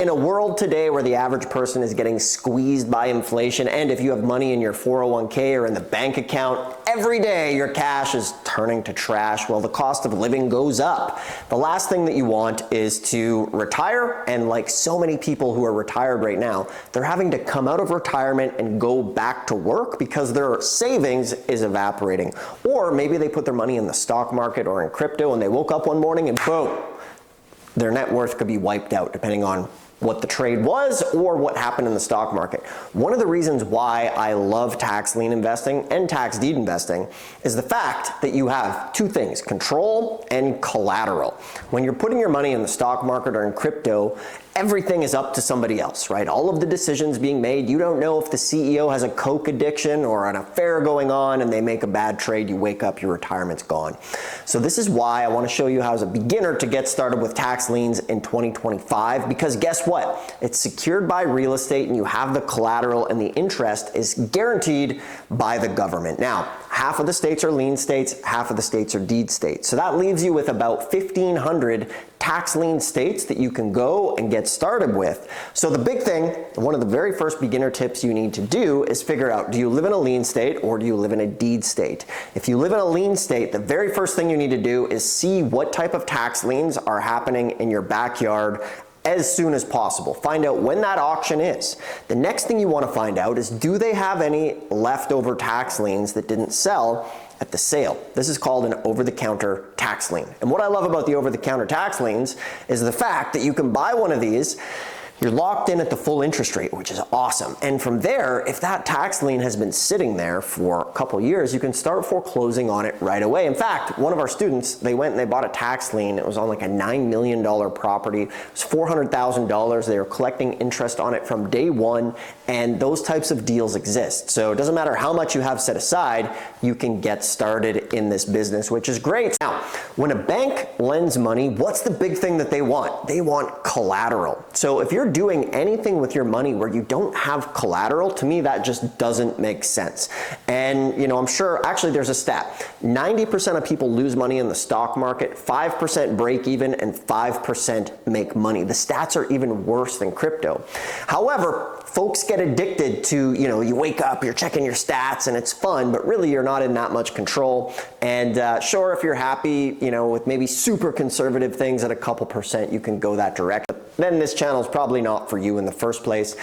in a world today where the average person is getting squeezed by inflation, and if you have money in your 401k or in the bank account, every day your cash is turning to trash. Well, the cost of living goes up. The last thing that you want is to retire, and like so many people who are retired right now, they're having to come out of retirement and go back to work because their savings is evaporating. Or maybe they put their money in the stock market or in crypto and they woke up one morning and boom, their net worth could be wiped out depending on what the trade was or what happened in the stock market. One of the reasons why I love tax lien investing and tax deed investing is the fact that you have two things, control and collateral. When you're putting your money in the stock market or in crypto, everything is up to somebody else, right? All of the decisions being made, you don't know if the CEO has a coke addiction or an affair going on and they make a bad trade, you wake up, your retirement's gone. So this is why I want to show you how as a beginner to get started with tax liens in 2025, because guess what? It's secured by real estate and you have the collateral and the interest is guaranteed by the government. Now, half of the states are lien states, half of the states are deed states. So that leaves you with about 1,500 tax lien states that you can go and get started with. So the big thing, one of the very first beginner tips you need to do is figure out, do you live in a lien state or do you live in a deed state? If you live in a lien state, the very first thing you need to do is see what type of tax liens are happening in your backyard as soon as possible. Find out when that auction is. The next thing you want to find out is, do they have any leftover tax liens that didn't sell at the sale? This is called an over-the-counter tax lien. And what I love about the over-the-counter tax liens is the fact that you can buy one of these, you're locked in at the full interest rate, which is awesome. And from there, if that tax lien has been sitting there for a couple years, you can start foreclosing on it right away. In fact, one of our students, they went and they bought a tax lien. It was on like a $9 million property. It was $400,000. They were collecting interest on it from day one, and those types of deals exist. So it doesn't matter how much you have set aside, you can get started in this business, which is great. Now, when a bank lends money, what's the big thing that they want? They want collateral. So if you're doing anything with your money where you don't have collateral, to me that just doesn't make sense. And you know, I'm sure, actually there's a stat, 90% of people lose money in the stock market, 5% break even, and 5% make money. The stats are even worse than crypto. However, folks get addicted to, you know, you wake up, you're checking your stats and it's fun, but really you're not in that much control. And sure, if you're happy, you know, with maybe super conservative things at a couple percent, you can go that direction. Then this channel is probably not for you in the first place.